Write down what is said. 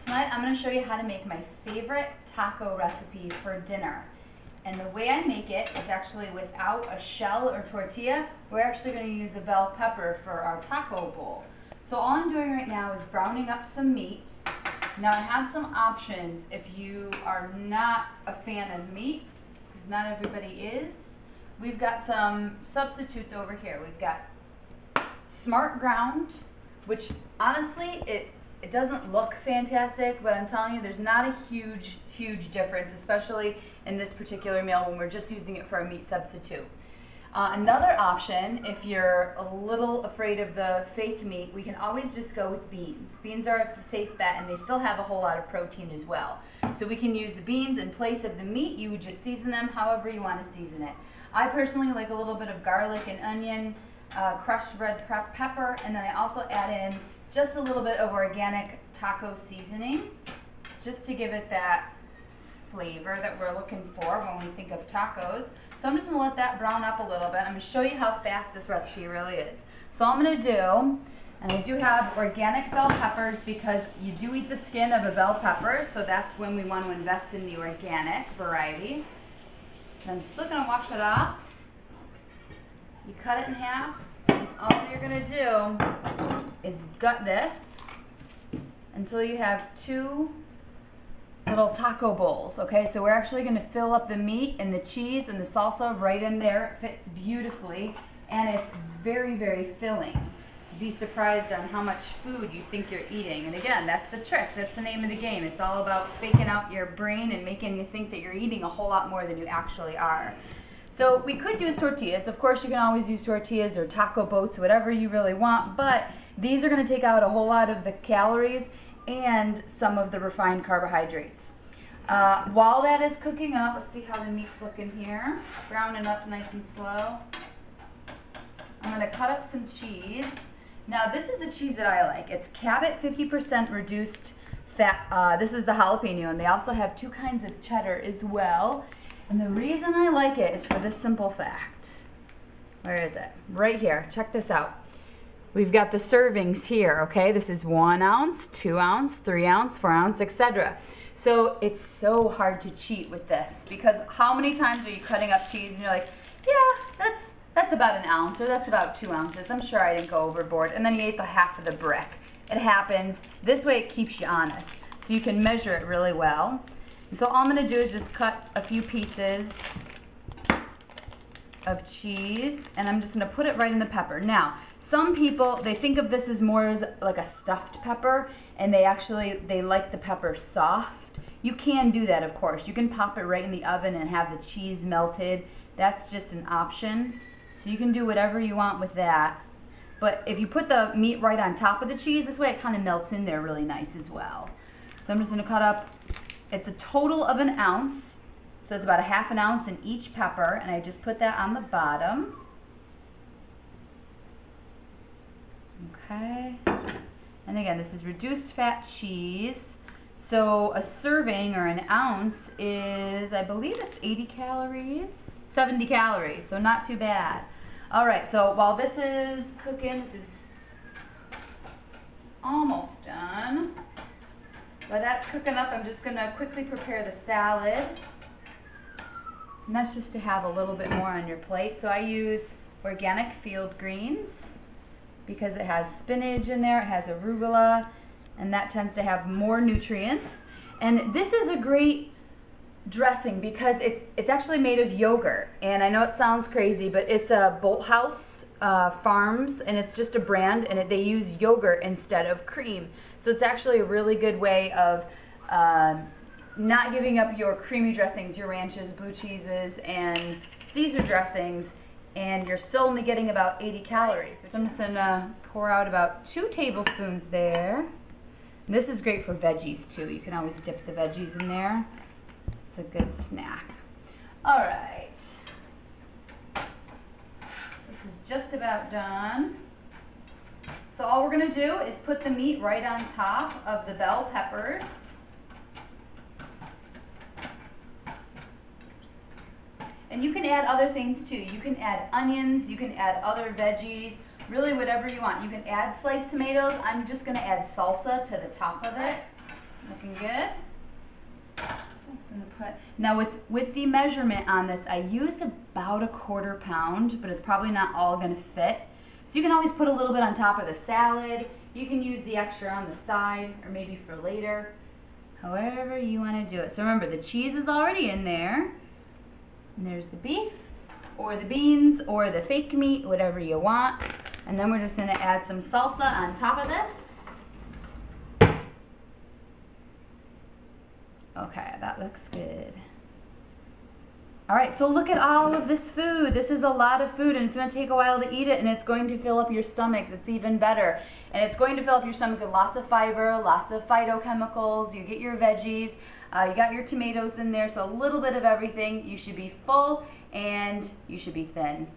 Tonight I'm going to show you how to make my favorite taco recipe for dinner. And the way I make it is actually without a shell or tortilla. We're actually going to use a bell pepper for our taco bowl. So all I'm doing right now is browning up some meat. Now I have some options if you are not a fan of meat, because not everybody is. We've got some substitutes over here. We've got Smart Ground, which honestly, it doesn't look fantastic, but I'm telling you, there's not a huge difference, especially in this particular meal when we're just using it for a meat substitute. Another option, if you're a little afraid of the fake meat, we can always just go with beans. Beans are a safe bet, and they still have a whole lot of protein as well. So we can use the beans in place of the meat. You would just season them however you want to season it. I personally like a little bit of garlic and onion, crushed red pepper, and then I also add in just a little bit of organic taco seasoning, just to give it that flavor that we're looking for when we think of tacos. So I'm just going to let that brown up a little bit. I'm going to show you how fast this recipe really is. So all I'm going to do, and I do have organic bell peppers because you do eat the skin of a bell pepper, so that's when we want to invest in the organic variety. And I'm still going to wash it off. You cut it in half. All you're going to do is gut this until you have two little taco bowls. Okay, so we're actually going to fill up the meat and the cheese and the salsa right in there. It fits beautifully, and it's very filling. Be surprised on how much food you think you're eating. And again, that's the trick. That's the name of the game. It's all about faking out your brain and making you think that you're eating a whole lot more than you actually are. So we could use tortillas. Of course, you can always use tortillas or taco boats, whatever you really want, but these are going to take out a whole lot of the calories and some of the refined carbohydrates. While that is cooking up, let's see how the meat's looking here. Browning up nice and slow. I'm going to cut up some cheese. Now, this is the cheese that I like. It's Cabot 50% reduced fat. This is the jalapeno, and they also have two kinds of cheddar as well. And the reason I like it is for this simple fact. Where is it? Right here. Check this out. We've got the servings here, okay? This is 1 ounce, 2 ounce, 3 ounce, 4 ounce, etc. So it's so hard to cheat with this, because how many times are you cutting up cheese and you're like, yeah, that's about 1 ounce, or that's about 2 ounces. I'm sure I didn't go overboard. And then you ate the half of the brick. It happens. This way it keeps you honest. So you can measure it really well. And so all I'm going to do is just cut a few pieces of cheese, and I'm just going to put it right in the pepper. Now, some people, they think of this as more as like a stuffed pepper, and they like the pepper soft. You can do that, of course. You can pop it right in the oven and have the cheese melted. That's just an option. So you can do whatever you want with that. But if you put the meat right on top of the cheese, this way it kind of melts in there really nice as well. So I'm just going to cut up. It's a total of 1 ounce, so it's about 1/2 ounce in each pepper, and I just put that on the bottom. Okay, and again, this is reduced fat cheese, so a serving or 1 ounce is, I believe it's 80 calories, 70 calories, so not too bad. All right, so while this is cooking, this is almost done. While that's cooking up, I'm just going to quickly prepare the salad. And that's just to have a little bit more on your plate. So I use organic field greens because it has spinach in there, it has arugula, and that tends to have more nutrients. And this is a great dressing because it's actually made of yogurt. And I know it sounds crazy, but it's a Bolthouse Farms, and it's just a brand, and they use yogurt instead of cream. So it's actually a really good way of not giving up your creamy dressings, your ranches, blue cheeses, and Caesar dressings, and you're still only getting about 80 calories. So I'm just going to pour out about 2 tablespoons there. And this is great for veggies too. You can always dip the veggies in there. It's a good snack. All right. So this is just about done. So all we're going to do is put the meat right on top of the bell peppers. And you can add other things too. You can add onions, you can add other veggies, really whatever you want. You can add sliced tomatoes. I'm just going to add salsa to the top of it. looking good. So I'm just gonna put, now with the measurement on this, I used about a 1/4 pound, but it's probably not all gonna fit. So you can always put a little bit on top of the salad. You can use the extra on the side or maybe for later, however you wanna do it. So remember, the cheese is already in there. And there's the beef or the beans or the fake meat, whatever you want. And then we're just gonna add some salsa on top of this. Okay, that looks good. All right, so look at all of this food. This is a lot of food, and it's gonna take a while to eat it, and it's going to fill up your stomach. That's even better. And it's going to fill up your stomach with lots of fiber, lots of phytochemicals. You get your veggies, you got your tomatoes in there, so a little bit of everything. You should be full, and you should be thin.